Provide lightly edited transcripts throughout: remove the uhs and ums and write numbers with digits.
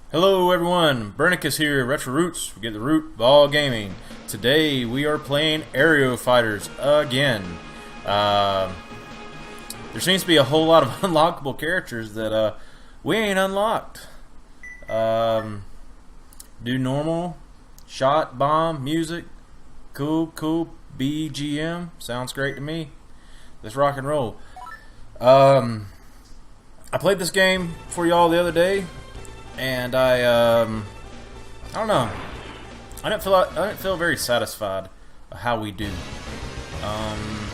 Hello everyone, Bernicus here, Retro Roots, we get the root ball gaming. Today we are playing Aero Fighters again. There seems to be a whole lot of unlockable characters that we ain't unlocked. Do normal, shot, bomb, music, cool, BGM, sounds great to me. Let's rock and roll. I played this game for y'all the other day. And I don't know. I didn't feel very satisfied with how we do.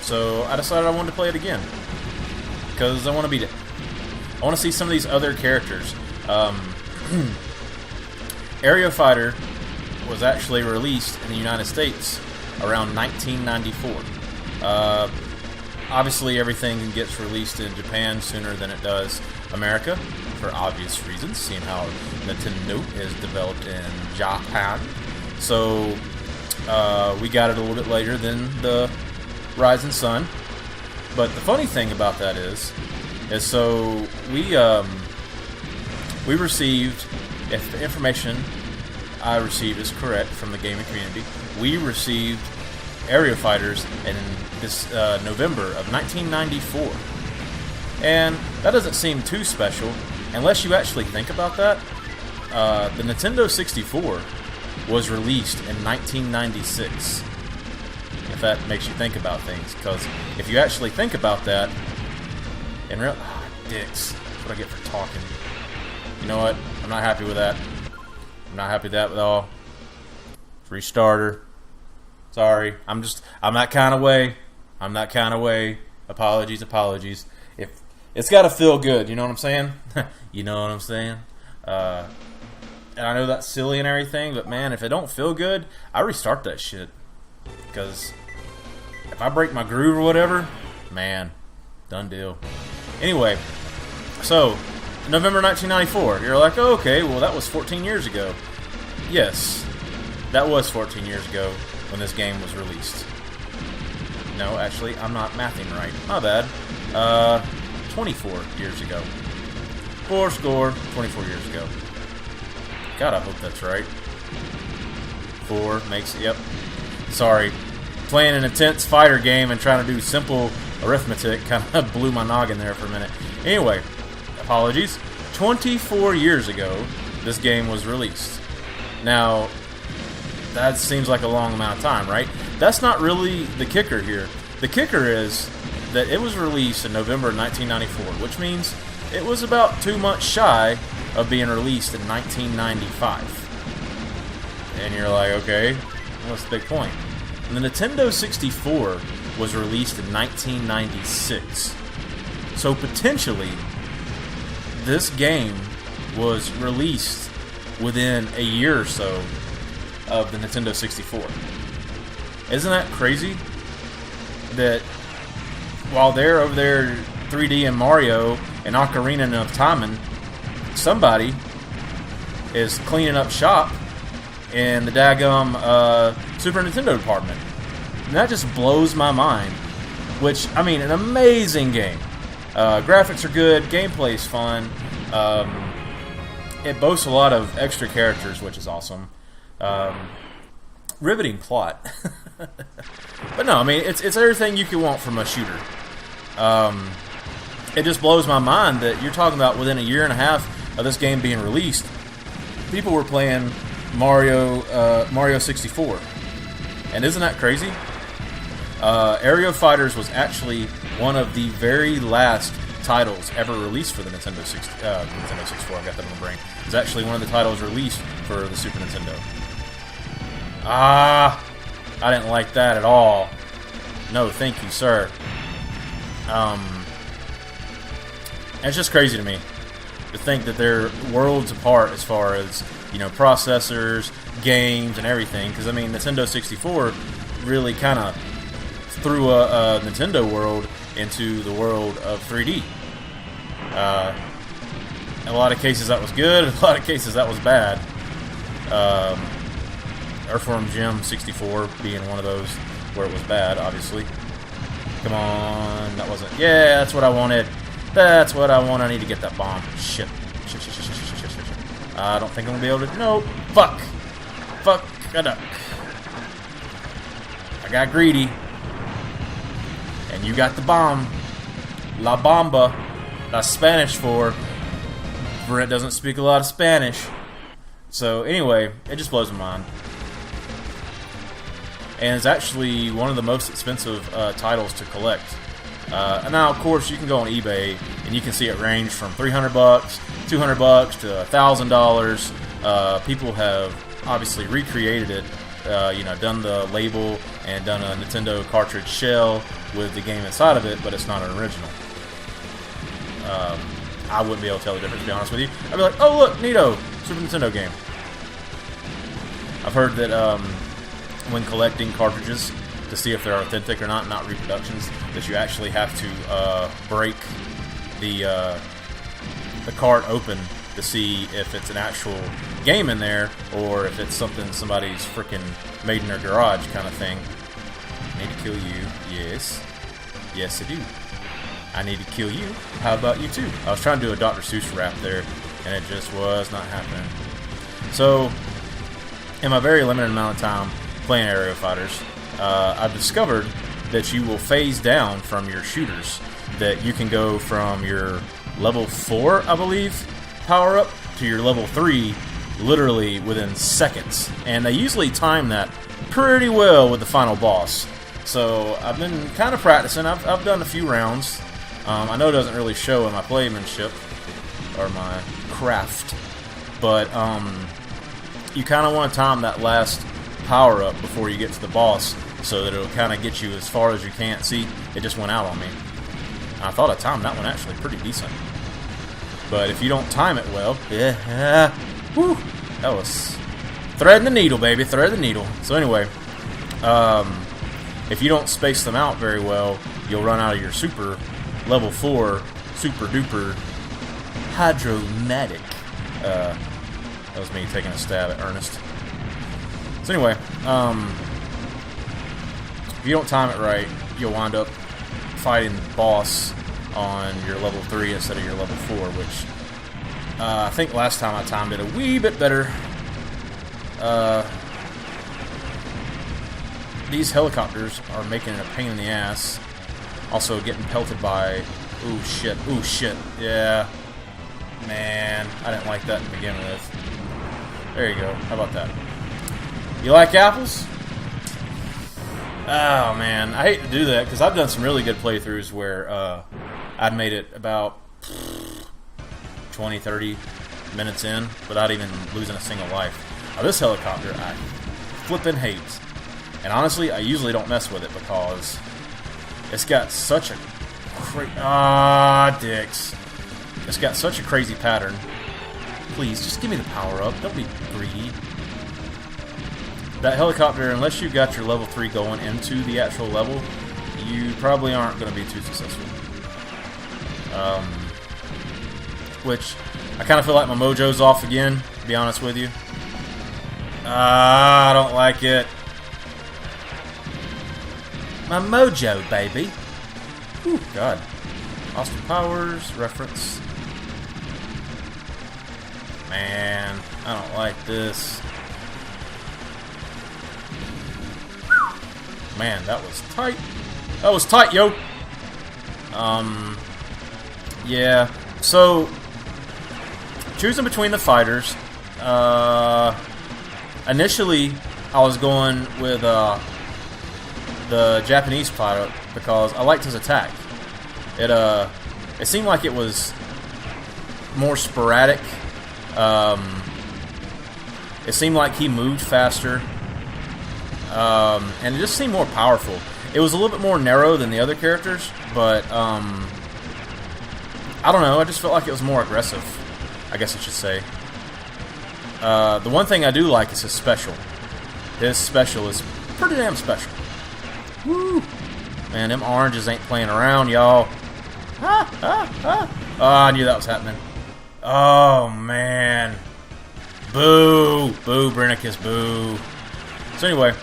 So I decided I wanted to play it again because I want to beat it. I want to see some of these other characters. Aero Fighter was actually released in the United States around 1994. Obviously, everything gets released in Japan sooner than it does America, for obvious reasons, seeing how Nintendo is developed in Japan. So we got it a little bit later than the Rising Sun. But the funny thing about that is so we received, if the information I received is correct from the gaming community, we received Aero Fighters in this November of 1994. And that doesn't seem too special unless you actually think about that. The Nintendo 64 was released in 1996. If that makes you think about things, because if you actually think about that, in real dicks, that's what I get for talking. You know what? I'm not happy with that. I'm not happy with that at all. Restarter. Sorry, I'm that kind of way. I'm that kind of way. Apologies. If it's got to feel good, you know what I'm saying? You know what I'm saying? And I know that's silly and everything, but man, if it don't feel good, I restart that shit. Because if I break my groove or whatever, man, done deal. Anyway, so November 1994. You're like, oh, okay, well that was 14 years ago. Yes, that was 14 years ago when this game was released. No, actually, I'm not mathing right. My bad. 24 years ago. 24 years ago. God, I hope that's right. 4 makes it, yep. Sorry. Playing an intense fighter game and trying to do simple arithmetic kind of blew my noggin there for a minute. Anyway, apologies. 24 years ago, this game was released. Now, that seems like a long amount of time, right? That's not really the kicker here. The kicker is that it was released in November 1994, which means it was about 2 months shy of being released in 1995. And you're like, okay, what's the big point? And the Nintendo 64 was released in 1996. So potentially, this game was released within a year or so of the Nintendo 64. Isn't that crazy? That while they're over there 3D and Mario and Ocarina of Time, somebody is cleaning up shop in the daggum Super Nintendo department. And that just blows my mind. Which, I mean, an amazing game. Graphics are good, gameplay's fun. It boasts a lot of extra characters, which is awesome. Riveting plot. But no, I mean, it's everything you could want from a shooter. It just blows my mind that you're talking about within a year and a half of this game being released, people were playing Mario 64. And isn't that crazy? Aero Fighters was actually one of the very last titles ever released for the Nintendo 64. I got that in my brain. It was actually one of the titles released for the Super Nintendo. I didn't like that at all. No, thank you, sir. It's just crazy to me to think that they're worlds apart as far as, you know, processors, games, and everything. Because, I mean, Nintendo 64 really kind of threw a Nintendo world into the world of 3D. In a lot of cases that was good, in a lot of cases that was bad. Earthworm Jim 64 being one of those where it was bad, obviously. Come on, that wasn't... Yeah, that's what I wanted. That's what I want. I need to get that bomb. Shit. I don't think I'm going to be able to... No! Fuck! Fuck a duck. I got greedy. And you got the bomb. La Bomba. That's Spanish for... Brent doesn't speak a lot of Spanish. So, anyway, it just blows my mind. And it's actually one of the most expensive titles to collect. And now, of course, you can go on eBay and you can see it range from $300, $200 to $1,000. People have obviously recreated it, done the label and done a Nintendo cartridge shell with the game inside of it, but it's not an original. I wouldn't be able to tell the difference, to be honest with you. I'd be like, oh look, neato, Super Nintendo game. I've heard that when collecting cartridges to see if they're authentic or not reproductions, that you actually have to break the cart open to see if it's an actual game in there or if it's something somebody's freaking made in their garage kind of thing. I need to kill you. Yes. Yes, I do. I need to kill you. How about you too? I was trying to do a Dr. Seuss rap there, and it just was not happening. So, in my very limited amount of time playing Aero Fighters, I've discovered that you will phase down from your shooters. That you can go from your level 4, I believe, power up to your level 3 literally within seconds. And they usually time that pretty well with the final boss. So I've been kind of practicing. I've done a few rounds. I know it doesn't really show in my playmanship or my craft, but you kind of want to time that last power up before you get to the boss so that it'll kind of get you as far as you can. See, it just went out on me. I thought I timed that one actually pretty decent. But if you don't time it well, whew, that was threading the needle, baby, thread the needle. So anyway, if you don't space them out very well, you'll run out of your super level 4 super duper hydromatic. That was me taking a stab at Ernest. So anyway, if you don't time it right, you'll wind up fighting the boss on your level 3 instead of your level 4, which I think last time I timed it a wee bit better. These helicopters are making it a pain in the ass. Also getting pelted by... Ooh, shit, yeah. Man, I didn't like that to begin with. There you go, how about that? You like apples? Oh, man, I hate to do that, because I've done some really good playthroughs where I'd made it about 20, 30 minutes in without even losing a single life. Now, this helicopter, I flippin' hate. And honestly, I usually don't mess with it because it's got such a dicks. It's got such a crazy pattern. Please, just give me the power up. Don't be greedy. That helicopter, unless you got your level 3 going into the actual level, you probably aren't going to be too successful. Which, I kind of feel like my mojo's off again, to be honest with you. I don't like it. My mojo, baby. Ooh, God. Austin Powers reference. Man, I don't like this. Man, that was tight. That was tight, yo. Yeah. So, choosing between the fighters. Initially, I was going with the Japanese pilot because I liked his attack. It seemed like it was more sporadic. It seemed like he moved faster. And it just seemed more powerful. It was a little bit more narrow than the other characters, but I don't know, I just felt like it was more aggressive, I guess I should say. The one thing I do like is his special. His special is pretty damn special. Woo! Man, them oranges ain't playing around, y'all. Oh, I knew that was happening. Oh, man. Boo! Boo, Brennicus, boo. So anyway,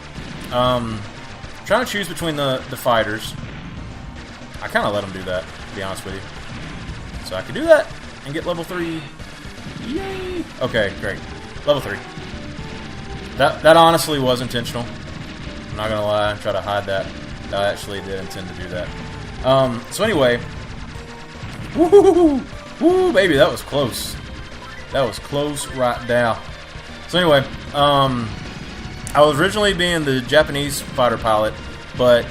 trying to choose between the fighters. I kind of let them do that, to be honest with you. So I could do that and get level 3 Yay! Okay, great. Level 3. That honestly was intentional. I'm not gonna lie, try to hide that. I actually did intend to do that. So anyway, woo, baby, that was close. That was close right now. So anyway, I was originally being the Japanese fighter pilot, but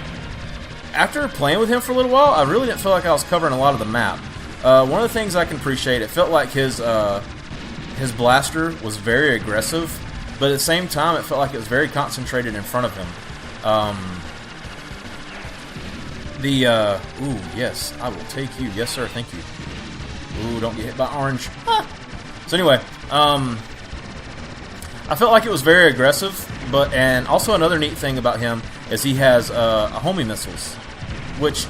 after playing with him for a little while, I really didn't feel like I was covering a lot of the map. One of the things I can appreciate, it felt like his blaster was very aggressive, but at the same time, it felt like it was very concentrated in front of him. Ooh, yes, I will take you. Yes, sir, thank you. Ooh, don't get hit by orange. Ah. So anyway, I felt like it was very aggressive, and also another neat thing about him is he has homing missiles, which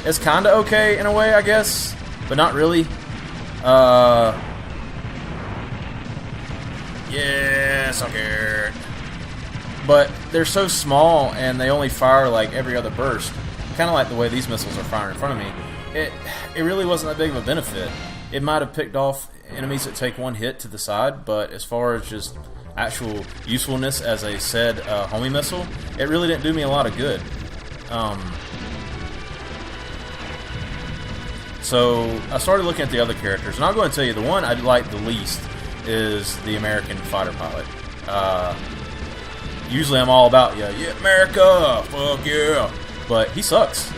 is kind of okay in a way, I guess, but not really. Yes, okay. But they're so small, and they only fire like every other burst, kind of like the way these missiles are firing in front of me. It really wasn't that big of a benefit. It might have picked off enemies that take one hit to the side, but as far as just actual usefulness as a said homing missile, it really didn't do me a lot of good. So I started looking at the other characters, and I'll go and tell you the one I like the least is the American fighter pilot. Usually I'm all about, yeah, America, fuck yeah, but he sucks.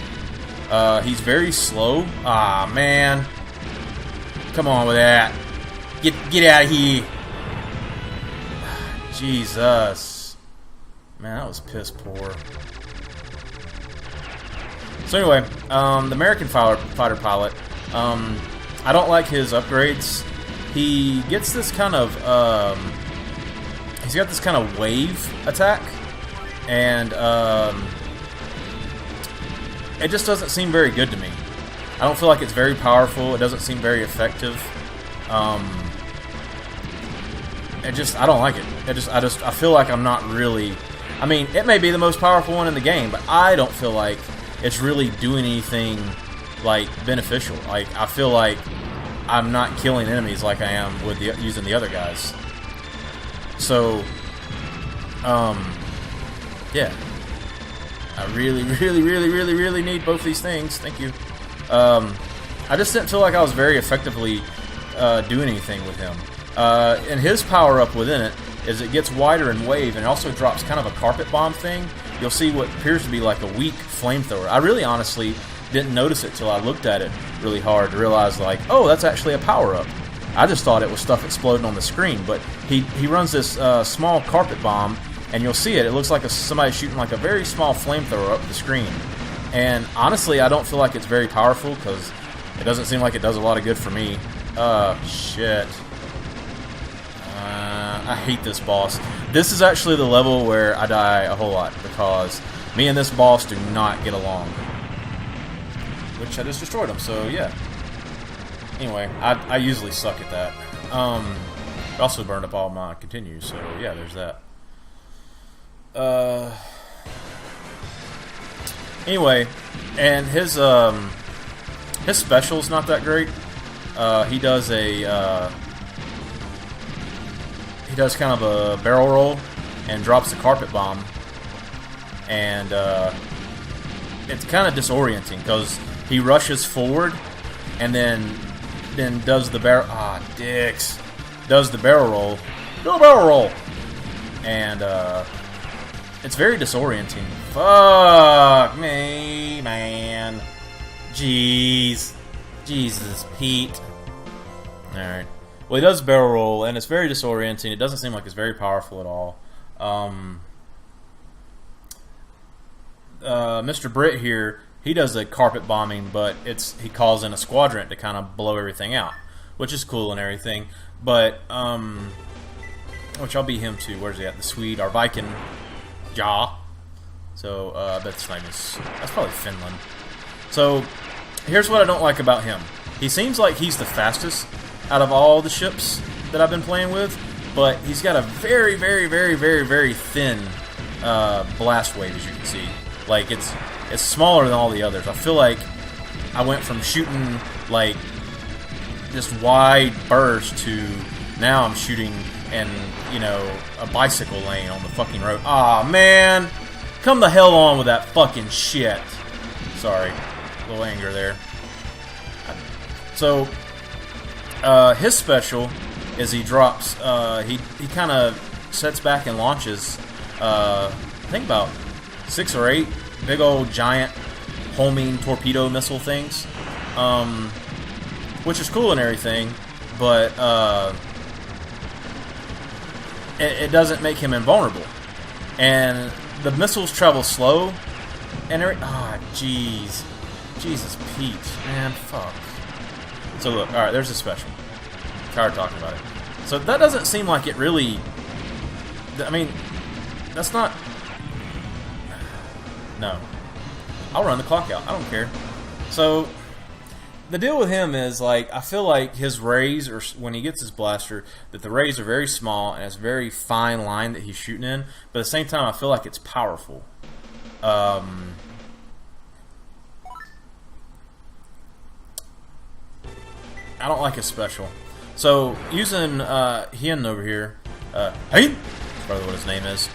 He's very slow. Ah, man. Come on with that. Get out of here. Jesus. Man, that was piss poor. So anyway, the American fighter pilot, I don't like his upgrades. He gets this kind of, he's got this kind of wave attack, and it just doesn't seem very good to me. I don't feel like it's very powerful. It doesn't seem very effective. I don't like it. I feel like I'm not really. I mean, it may be the most powerful one in the game, but I don't feel like it's really doing anything like beneficial. Like, I feel like I'm not killing enemies like I am with using the other guys. So, yeah. I really, really, really, really, really need both these things. Thank you. I just didn't feel like I was very effectively doing anything with him. And his power-up within it is it gets wider in wave, and it also drops kind of a carpet bomb thing. You'll see what appears to be like a weak flamethrower. I really honestly didn't notice it till I looked at it really hard to realize, like, oh, that's actually a power-up. I just thought it was stuff exploding on the screen, but he runs this small carpet bomb, and you'll see it. It looks like somebody shooting like a very small flamethrower up the screen. And honestly, I don't feel like it's very powerful because it doesn't seem like it does a lot of good for me. Shit. I hate this boss. This is actually the level where I die a whole lot because me and this boss do not get along. Which I just destroyed him, so yeah. Anyway, I usually suck at that. It also burned up all my continues, so yeah, there's that. Anyway, and his special's not that great. He does kind of a barrel roll and drops a carpet bomb, and it's kind of disorienting because he rushes forward and then does the barrel. Does the barrel roll. Do a barrel roll, and it's very disorienting. Fuck me, man. Jeez. Jesus, Pete. Alright. Well, he does barrel roll, and it's very disorienting. It doesn't seem like it's very powerful at all. Mr. Britt here, he does the carpet bombing, but he calls in a squadron to kind of blow everything out, which is cool and everything. But, which I'll beat him too. Where's he at? The Swede, our Viking. Ja. So, I bet his name is... That's probably Finland. So, here's what I don't like about him. He seems like he's the fastest out of all the ships that I've been playing with, but he's got a very, very, very, very, very thin blast wave, as you can see. Like, it's smaller than all the others. I feel like I went from shooting, like, this wide burst to now I'm shooting in, you know, a bicycle lane on the fucking road. Aw, man! Come the hell on with that fucking shit. Sorry. A little anger there. So, his special is he drops, he kind of sets back and launches, I think about 6 or 8 big old giant homing torpedo missile things, which is cool and everything, but it doesn't make him invulnerable. And the missiles travel slow, and jeez. Jesus Pete, man, fuck. So look, alright, there's a special. Tired talking about it. So that doesn't seem like it really... I mean, that's not... No. I'll run the clock out. I don't care. So, the deal with him is, like, I feel like his rays, or when he gets his blaster, that the rays are very small, and it's a very fine line that he's shooting in, but at the same time, I feel like it's powerful. I don't like his special. So, using Hien over here, Hein? That's probably what his name is.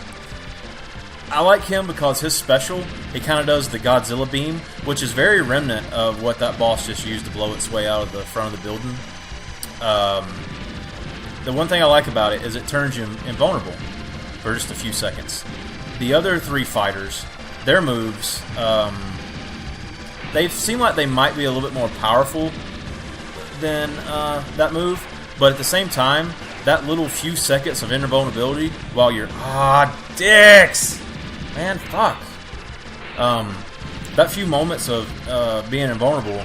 I like him because his special, he kind of does the Godzilla beam, which is very remnant of what that boss just used to blow its way out of the front of the building. The one thing I like about it is it turns you invulnerable for just a few seconds. The other 3 fighters, their moves, they seem like they might be a little bit more powerful than that move, but at the same time, that little few seconds of invulnerability while you're dicks, man, fuck. That few moments of being invulnerable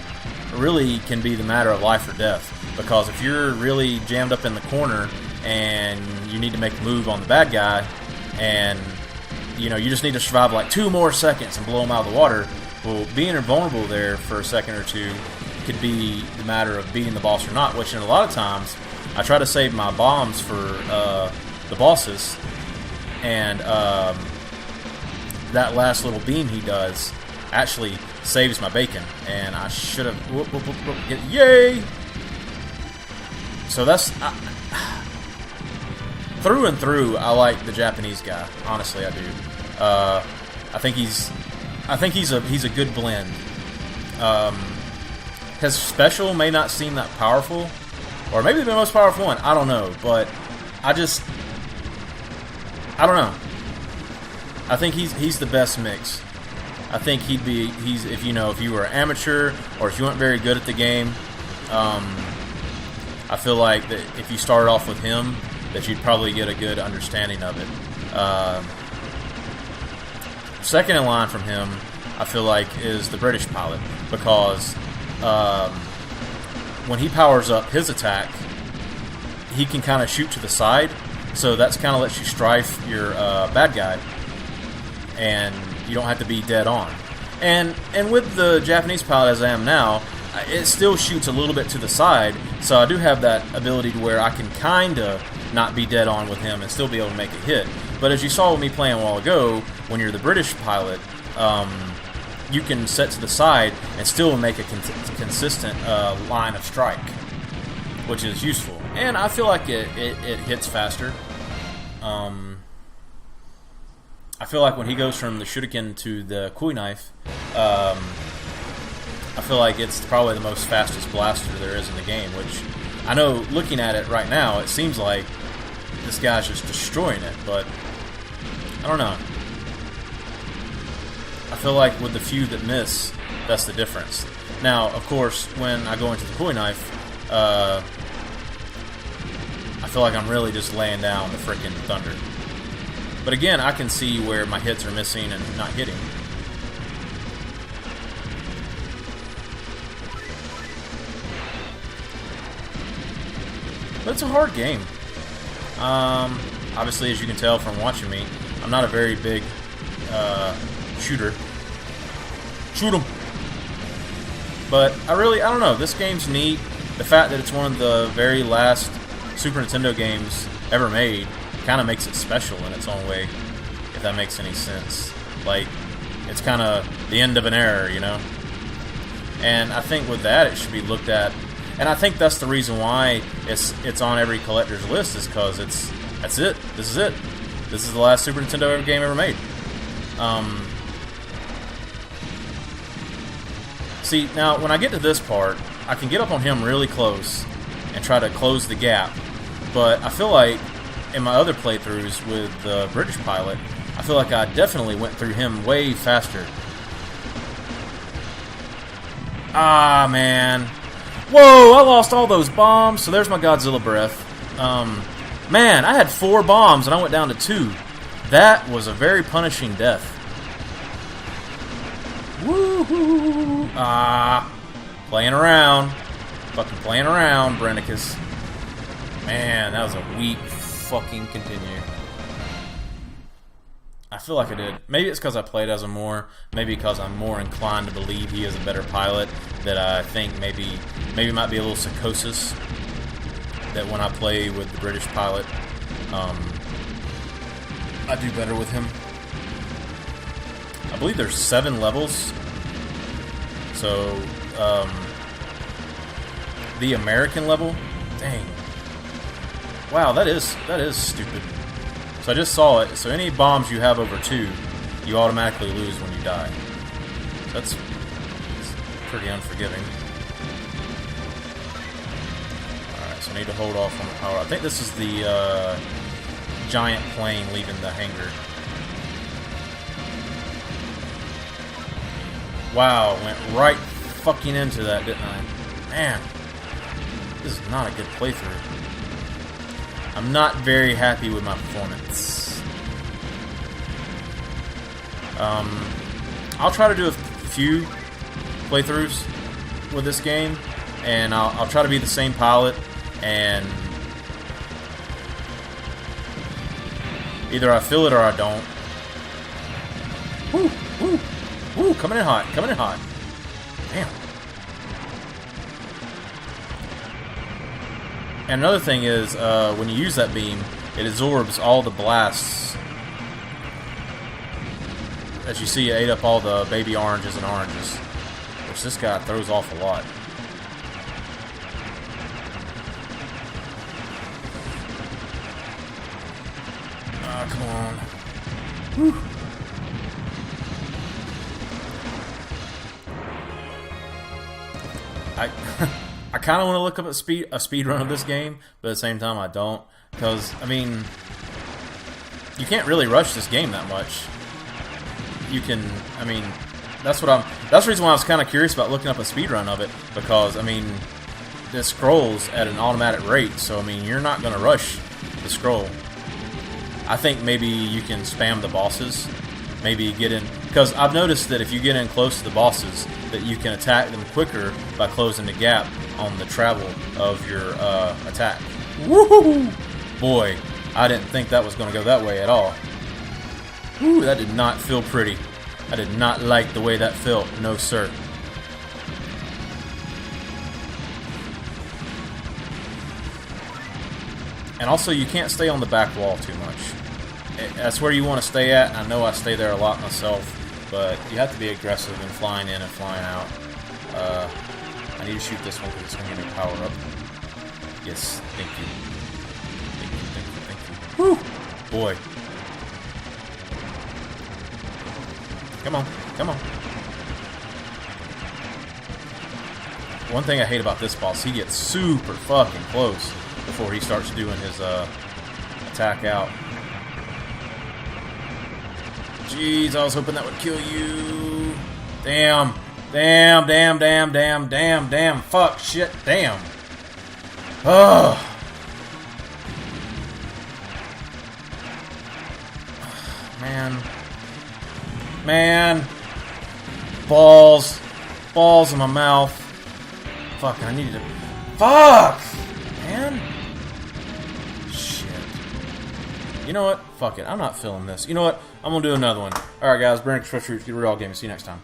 really can be the matter of life or death, because if you're really jammed up in the corner and you need to make a move on the bad guy, and you know you just need to survive like 2 more seconds and blow him out of the water, well, being invulnerable there for a second or two could be the matter of beating the boss or not, which in a lot of times I try to save my bombs for the bosses, and that last little beam he does actually saves my bacon, and I should have yay! So that's through and through I like the Japanese guy, honestly I do. I think he's a good blend. His special may not seem that powerful, or maybe the most powerful one, I don't know, but I don't know. I think he's the best mix. I think if you were an amateur or if you weren't very good at the game, I feel like that if you started off with him, that you'd probably get a good understanding of it. Second in line from him, I feel like, is the British pilot, because when he powers up his attack, he can kind of shoot to the side, so that's kind of lets you strafe your bad guy, and you don't have to be dead on. And with the Japanese pilot as I am now, it still shoots a little bit to the side, so I do have that ability to where I can kind of not be dead on with him and still be able to make a hit. But as you saw with me playing a while ago, when you're the British pilot, you can set to the side and still make a consistent line of strike, which is useful. And I feel like it hits faster. I feel like when he goes from the shuriken to the kui knife, I feel like it's probably the most fastest blaster there is in the game, which I know looking at it right now, it seems like this guy's just destroying it, but I don't know. I feel like with the few that miss, that's the difference. Now, of course, when I go into the kui knife, I feel like I'm really just laying down the frickin' thunder. But again, I can see where my hits are missing and not hitting. But it's a hard game. Obviously, as you can tell from watching me, I'm not a very big shooter. Shoot 'em! But I don't know, this game's neat. The fact that it's one of the very last Super Nintendo games ever made kind of makes it special in its own way, if that makes any sense. Like, it's kind of the end of an era, you know? And I think with that, it should be looked at And I think that's the reason why it's on every collector's list, is because that's it. This is it. This is the last Super Nintendo game ever made. See, now when I get to this part, I can get up on him really close and try to close the gap. But I feel like in my other playthroughs with the British pilot, I feel like I definitely went through him way faster. Ah, man. Whoa, I lost all those bombs. So there's my Godzilla breath. Man, I had 4 bombs and I went down to 2. That was a very punishing death. Woohoo! Ah, playing around. Fucking playing around, Brennicus. Man, that was a weak fucking continue. I feel like I did. Maybe it's because I played as him more. Maybe because I'm more inclined to believe he is a better pilot. That I think maybe might be a little psychosis. That when I play with the British pilot, I do better with him. I believe there's 7 levels. So, the American level? Dang. Wow, that is stupid. So I just saw it. So any bombs you have over 2, you automatically lose when you die. That's pretty unforgiving. Alright, so I need to hold off on the power. I think this is the giant plane leaving the hangar. Wow, went right fucking into that, didn't I? Man, this is not a good playthrough. I'm not very happy with my performance. I'll try to do a few playthroughs with this game, and I'll try to be the same pilot, and either I feel it or I don't. Woo, woo, woo! Coming in hot, coming in hot. Damn. And another thing is, when you use that beam, it absorbs all the blasts. As you see, it ate up all the baby oranges and oranges. Which this guy throws off a lot. Ah, come on. Whew. I kind of want to look up at a speed run of this game, but at the same time I don't, because I mean, you can't really rush this game that much. You can, I mean, that's the reason why I was kind of curious about looking up a speed run of it, because I mean, this scrolls at an automatic rate, so I mean, you're not going to rush the scroll. I think maybe you can spam the bosses, maybe get in, because I've noticed that if you get in close to the bosses, that you can attack them quicker by closing the gap on the travel of your attack. Woohoo! Boy, I didn't think that was going to go that way at all. Woo, that did not feel pretty. I did not like the way that felt. No, sir. And also, you can't stay on the back wall too much. That's where you want to stay at. I know I stay there a lot myself, but you have to be aggressive in flying in and flying out. I need to shoot this one because it's going to give me power up. Yes, thank you. Thank you, thank you, thank you. Woo! Boy. Come on, come on. One thing I hate about this boss, he gets super fucking close before he starts doing his attack out. Jeez, I was hoping that would kill you. Damn. Damn, damn, damn, damn, damn, damn. Fuck, shit, damn. Ugh. Man. Man. Balls. Balls in my mouth. Fuck, I needed to... Fuck! Man. Shit. You know what? Fuck it. I'm not feeling this. You know what? I'm gonna do another one. Alright, guys. Brandon RehTro, get real gaming. See you next time.